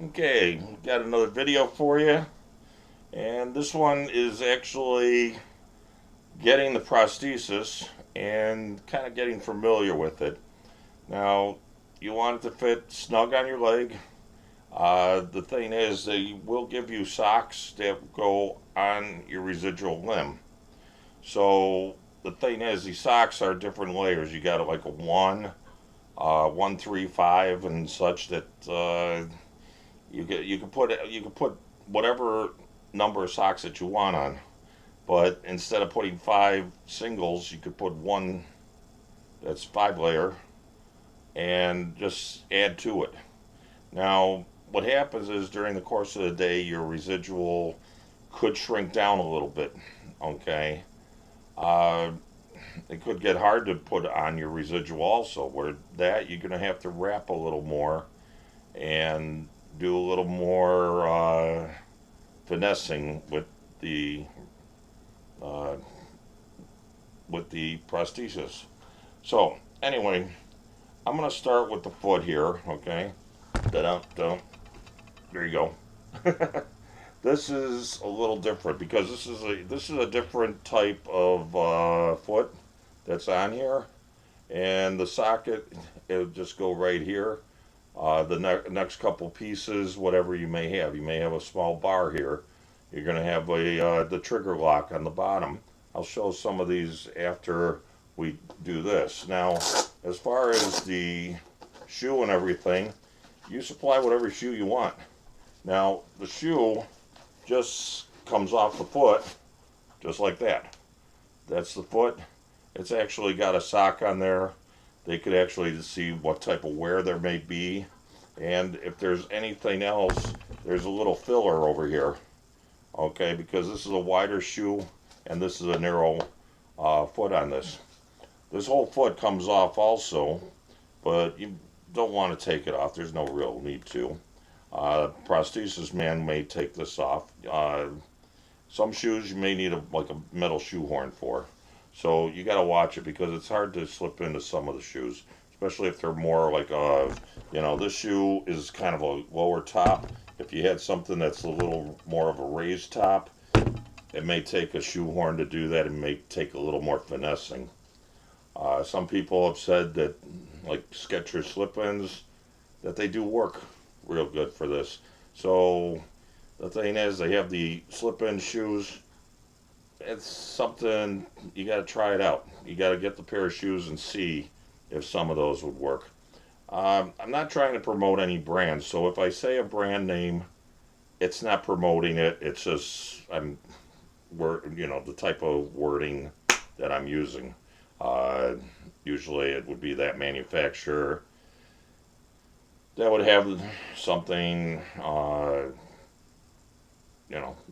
Okay, got another video for you, and this one is actually getting the prosthesis and kind of getting familiar with it. Now, you want it to fit snug on your leg. The thing is, they will give you socks that go on your residual limb. So the thing is, these socks are different layers. You got like a one, 1, 3, 5, and such that you can put whatever number of socks that you want on, but instead of putting 5 singles, you could put one that's 5 layer and just add to it. Now, what happens is during the course of the day, your residual could shrink down a little bit. Okay, uh, it could get hard to put on your residual also. Where that you're gonna have to wrap a little more and do a little more finessing the uh, with the prosthesis. So anyway, I'm gonna start with the foot here. Okay, da there you go. This is a little different because this is a different type of foot that's on here, and the socket it'll just go right here. Next couple pieces, whatever you may have a small bar here. You're going to have the trigger lock on the bottom. I'll show some of these after we do this. Now, as far as the shoe and everything, you supply whatever shoe you want. Now, the shoe just comes off the foot, just like that. That's the foot. It's actually got a sock on there. They could actually see what type of wear there may be. And if there's anything else, there's a little filler over here. Okay, because this is a wider shoe and this is a narrow foot on this. This whole foot comes off also, but you don't want to take it off. There's no real need to. Prosthesis man may take this off. Some shoes you may need like a metal shoehorn for. So you got to watch it because it's hard to slip into some of the shoes, especially if they're more like this shoe is kind of a lower top. If you had something that's a little more of a raised top, it may take a shoehorn to do that. It may take a little more finessing. Some people have said that like Skechers slip-ins that they do work real good for this. So the thing is, they have the slip-in shoes. It's something you got to try it out. You got to get the pair of shoes and see if some of those would work. I'm not trying to promote any brands, so if I say a brand name, it's not promoting it. It's just the type of wording that I'm using. Uh, Usually, it would be that manufacturer that would have something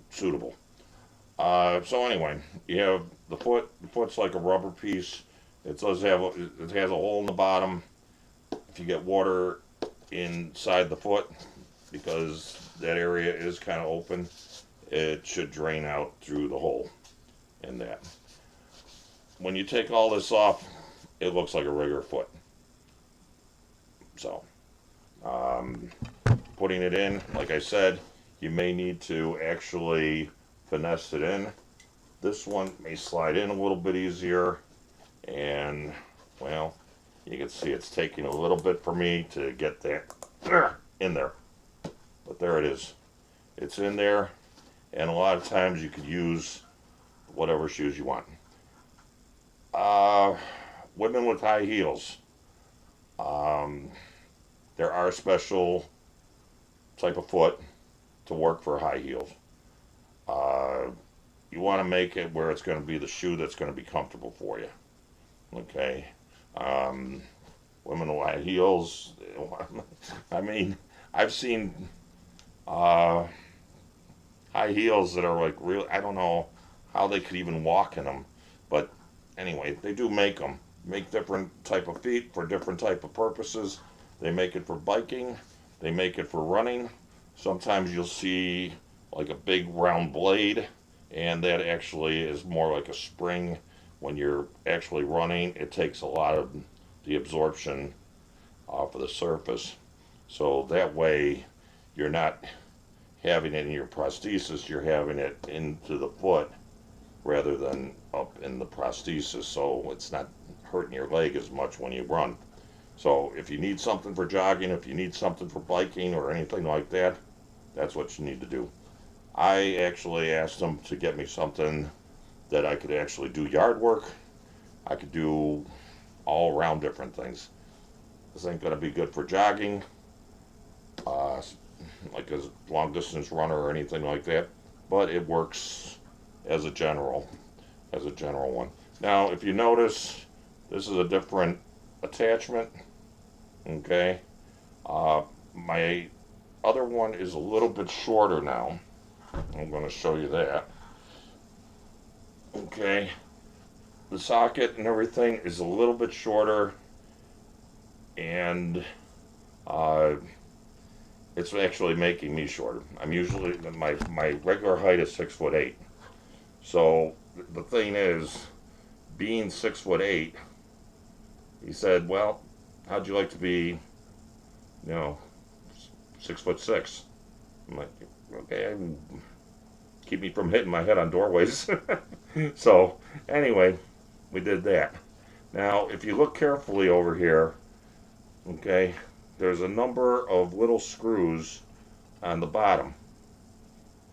suitable. So anyway, you have the foot. The foot's like a rubber piece. It has a hole in the bottom. If you get water inside the foot, because that area is kind of open, it should drain out through the hole in that. When you take all this off, it looks like a regular foot. So, um, putting it in, like I said, you may need to actually finesse it in. This one may slide in a little bit easier, and well, you can see it's taking a little bit for me to get that in there, but there it is. It's in there, and a lot of times you could use whatever shoes you want. Uh, Women with high heels. Um, there are special type of foot to work for high heels. Uh, you want to make it where it's going to be the shoe that's going to be comfortable for you. Okay. Um, Women with high heels. I mean, I've seen uh, high heels that are like real. I don't know how they could even walk in them, but anyway, they do make them. Make different type of feet for different type of purposes. They make it for biking. They make it for running. Sometimes you'll see like a big round blade, and that actually is more like a spring. When you're actually running, it takes a lot of the absorption off of the surface. So that way you're not having it in your prosthesis, you're having it into the foot rather than up in the prosthesis, so it's not hurting your leg as much when you run. So if you need something for jogging, if you need something for biking or anything like that, that's what you need to do. I actually asked them to get me something that I could actually do yard work. I could do all around different things. This ain't going to be good for jogging, uh, like a long distance runner or anything like that, but it works as a general one. Now, if you notice, this is a different attachment. Okay, my other one is a little bit shorter now. I'm going to show you that. Okay, the socket and everything is a little bit shorter, and uh, it's actually making me shorter. I'm usually my regular height is 6'8". So the thing is, being 6'8", he said, "Well, how'd you like to be, 6'6"?" I'm like, "Okay, keep me from hitting my head on doorways." So anyway, we did that. Now, if you look carefully over here, okay, there's a number of little screws on the bottom.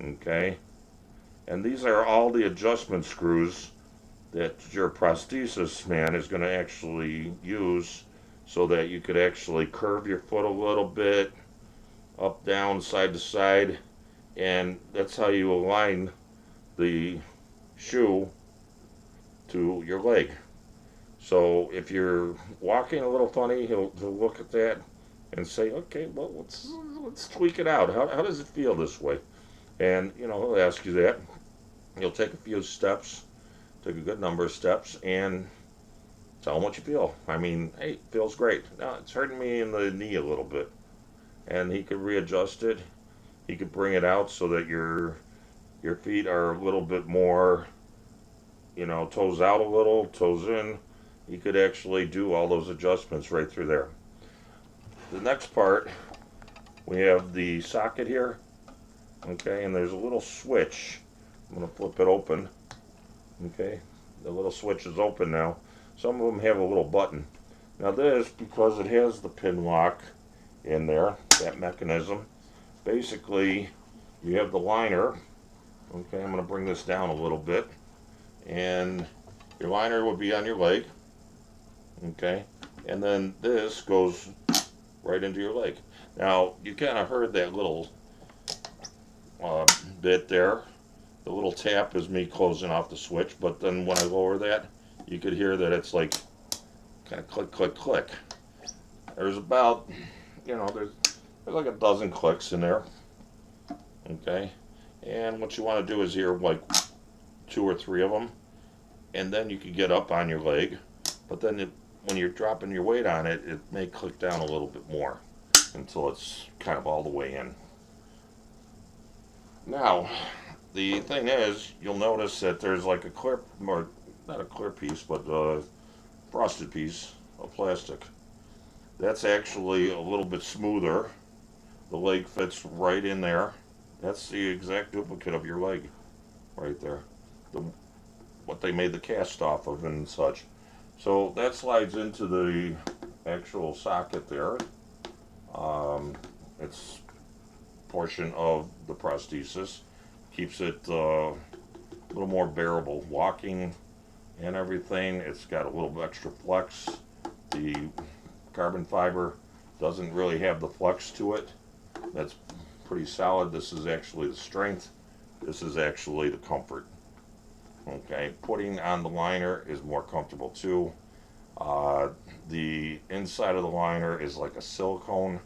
Okay, and these are all the adjustment screws that your prosthesis man is going to actually use so that you could actually curve your foot a little bit, up, down, side to side, and that's how you align the shoe to your leg. So if you're walking a little funny, he'll look at that and say, "Okay, well, let's tweak it out. How does it feel this way?" And he'll ask you that. You'll take a few steps, take a good number of steps, and tell him what you feel. I mean, hey, it feels great. Now it's hurting me in the knee a little bit, and he could readjust it. He could bring it out so that your feet are a little bit more, toes out a little, toes in. He could actually do all those adjustments right through there. The next part, we have the socket here, okay, and there's a little switch. I'm going to flip it open, okay. The little switch is open now. Some of them have a little button. Now this, because it has the pin lock in there, that mechanism, basically you have the liner. Okay, I'm going to bring this down a little bit, and your liner would be on your leg, okay, and then this goes right into your leg. Now you kind of heard that little bit there. The little tap is me closing off the switch, but then when I lower that, you could hear that it's like kind of click, click, click. There's about, there's like a dozen clicks in there, okay, and what you want to do is hear like 2 or 3 of them, and then you can get up on your leg, but then when you're dropping your weight on it, it may click down a little bit more until it's kind of all the way in. Now, the thing is, you'll notice that there's like a clear, or not a clear piece, but a frosted piece of plastic. That's actually a little bit smoother. The leg fits right in there. That's the exact duplicate of your leg right there. What they made the cast off of and such. So that slides into the actual socket there. It's portion of the prosthesis. Keeps it a little more bearable walking and everything. It's got a little extra flex. The carbon fiber doesn't really have the flex to it. That's pretty solid. This is actually the strength. This is actually the comfort. Okay, putting on the liner is more comfortable too. The inside of the liner is like a silicone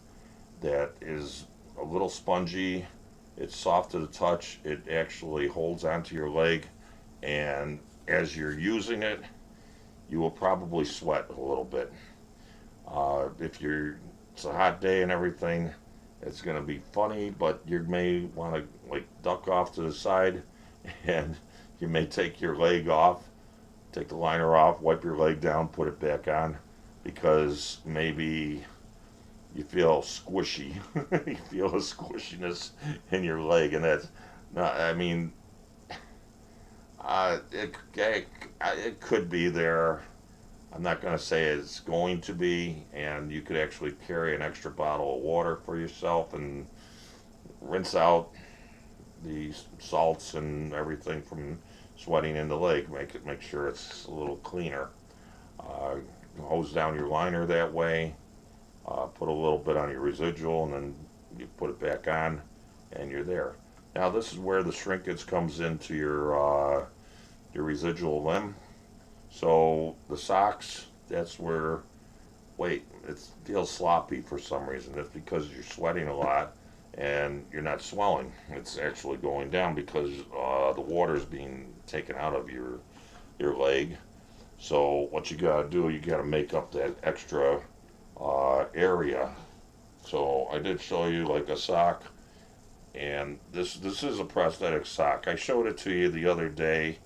that is a little spongy. It's soft to the touch. It actually holds onto your leg, and as you're using it, you will probably sweat a little bit. If it's a hot day and everything, it's going to be funny, but you may want to like duck off to the side, and you may take your leg off, take the liner off, wipe your leg down, put it back on, because maybe you feel squishy. You feel a squishiness in your leg, and that's not. I mean, it could be there. I'm not going to say it's going to be, and you could actually carry an extra bottle of water for yourself and rinse out the salts and everything from sweating in the leg. Make sure it's a little cleaner. Uh, Hose down your liner that way. Put a little bit on your residual, and then you put it back on, and you're there. Now this is where the shrinkage comes into your residual limb. So the socks, that's where, wait, it feels sloppy for some reason. It's because you're sweating a lot and you're not swelling. It's actually going down because the water is being taken out of your leg. So what you gotta do, you gotta make up that extra area. So I did show you like a sock, and this is a prosthetic sock. I showed it to you the other day.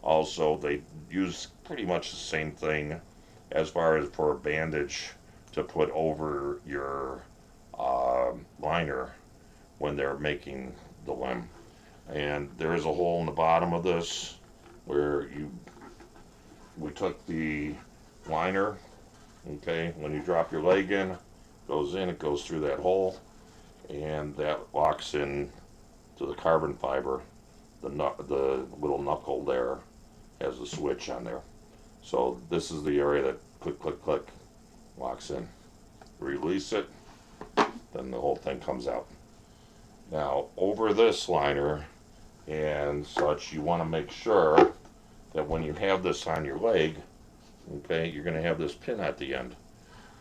Also, they use pretty much the same thing as far as for a bandage to put over your liner when they're making the limb. And there is a hole in the bottom of this where we took the liner. Okay, when you drop your leg in, it goes through that hole, and that locks in to the carbon fiber. The little knuckle there has a switch on there. So this is the area that click, click, click locks in. Release it, then the whole thing comes out. Now, over this liner and such, you want to make sure that when you have this on your leg, okay, you're going to have this pin at the end.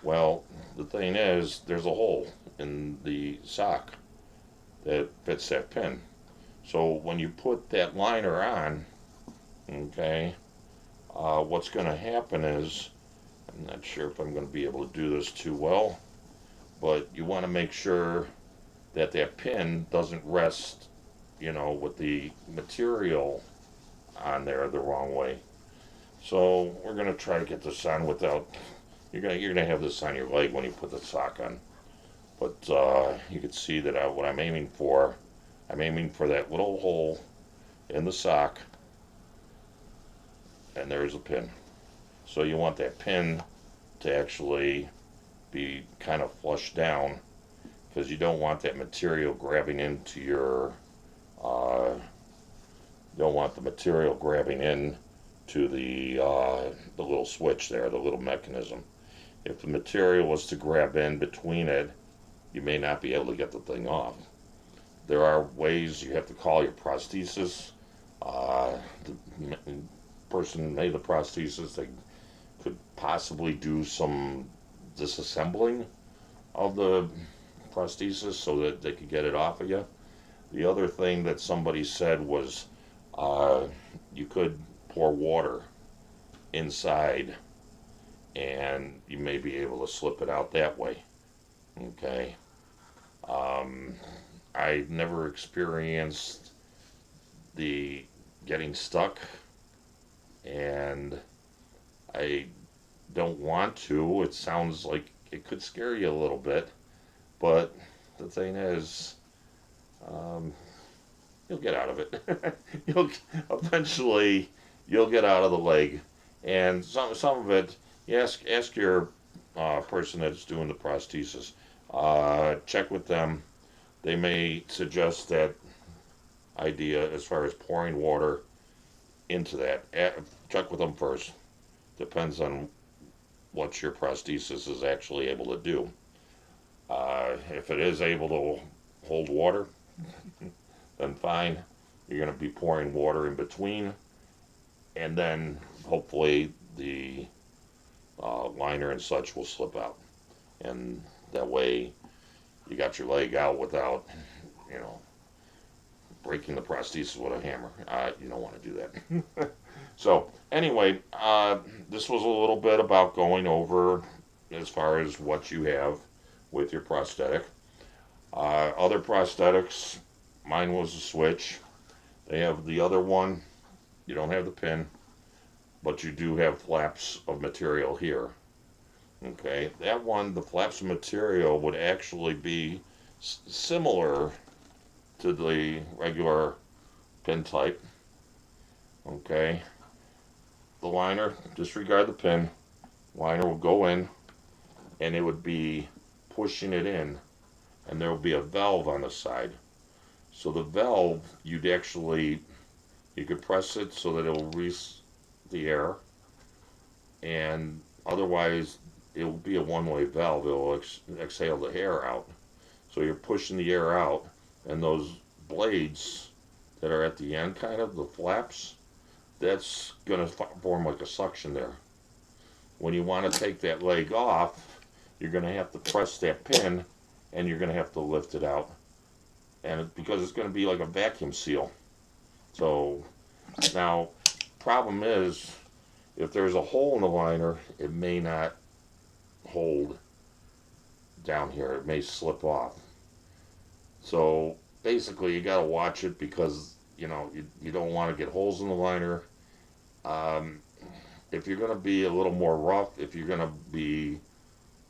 Well, the thing is, there's a hole in the sock that fits that pin. So when you put that liner on, okay, what's going to happen is, I'm not sure if I'm going to be able to do this too well, but you want to make sure that that pin doesn't rest, with the material on there the wrong way. So we're going to try to get this on without, you're gonna have this on your leg when you put the sock on. But you can see that what I'm aiming for that little hole in the sock, and there's a pin. So you want that pin to actually be kind of flushed down, because you don't want that material grabbing into your, you don't want the material grabbing in to the little switch there, the little mechanism. If the material was to grab in between it, you may not be able to get the thing off. There are ways. You have to call your prosthesis. The person who made the prosthesis, they could possibly do some disassembling of the prosthesis so that they could get it off of you. The other thing that somebody said was you could pour water inside, and you may be able to slip it out that way. Okay. I never experienced the getting stuck, and I don't want to. It sounds like it could scare you a little bit, but the thing is, you'll get out of it. you'll Eventually you'll get out of the leg, and some of it. You ask your person that's doing the prosthesis. Check with them. They may suggest that idea as far as pouring water into that. Check with them first. Depends on what your prosthesis is actually able to do. If it is able to hold water, then fine. You're going to be pouring water in between, and then hopefully the liner and such will slip out, and that way you got your leg out without, breaking the prosthesis with a hammer. You don't want to do that. So anyway, this was a little bit about going over as far as what you have with your prosthetic. Other prosthetics, mine was a switch. They have the other one. You don't have the pin, but you do have flaps of material here. Okay, that one, the flaps material would actually be similar to the regular pin type. Okay, the liner, disregard the pin, liner will go in and it would be pushing it in, and there will be a valve on the side. So the valve, you could press it so that it will release the air, and otherwise it will be a one-way valve. It will exhale the air out. So you're pushing the air out, and those blades that are at the end, kind of the flaps, that's going to form like a suction there. When you want to take that leg off, you're going to have to press that pin, and you're going to have to lift it out, and because it's going to be like a vacuum seal. So now, problem is, if there's a hole in the liner, it may not hold down here. It may slip off. So basically, you got to watch it because you don't want to get holes in the liner. Um, if you're going to be a little more rough, if you're going to be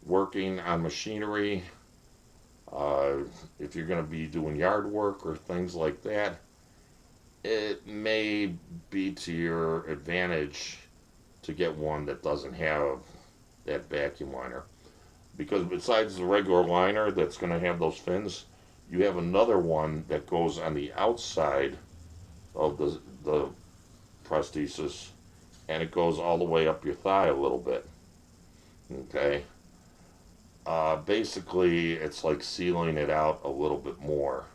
working on machinery, uh, if you're going to be doing yard work or things like that, it may be to your advantage to get one that doesn't have that vacuum liner. Because besides the regular liner that's going to have those fins, you have another one that goes on the outside of the prosthesis, and it goes all the way up your thigh a little bit. Okay. Basically, it's like sealing it out a little bit more.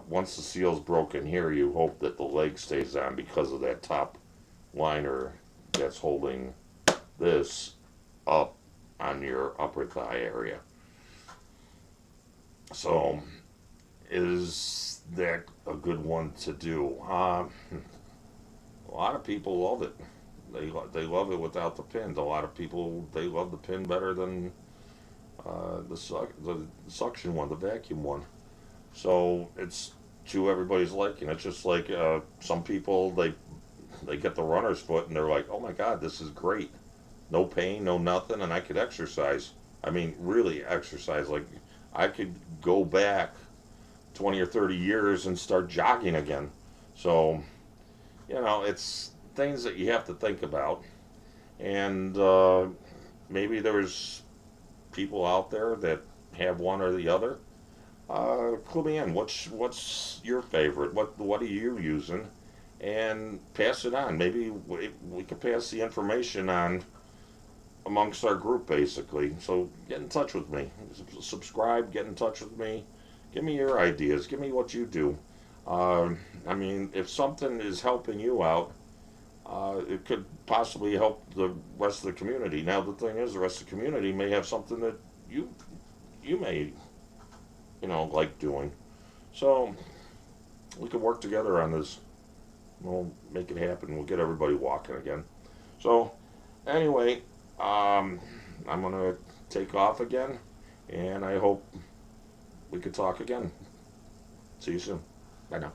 Once the seal's broken here, you hope that the leg stays on because of that top liner that's holding this up on your upper thigh area. So, is that a good one to do? A lot of people love it. They love it without the pins. A lot of people, they love the pin better than the suction one, the vacuum one. So it's to everybody's liking. It's just like some people, they get the runner's foot and they're like, oh my god, this is great. No pain, no nothing, and I could exercise. I mean, really exercise. Like I could go back 20 or 30 years and start jogging again. So it's things that you have to think about. And maybe there's people out there that have one or the other. Clue me in. What's your favorite? What are you using? And pass it on. Maybe we could pass the information on amongst our group, basically. So get in touch with me. Subscribe. Get in touch with me. Give me your ideas. Give me what you do. I mean, if something is helping you out, it could possibly help the rest of the community. Now, the thing is, the rest of the community may have something that you may like doing. So we could work together on this. We'll make it happen. We'll get everybody walking again. So anyway, I'm gonna take off again, and I hope we could talk again. See you soon. Bye now.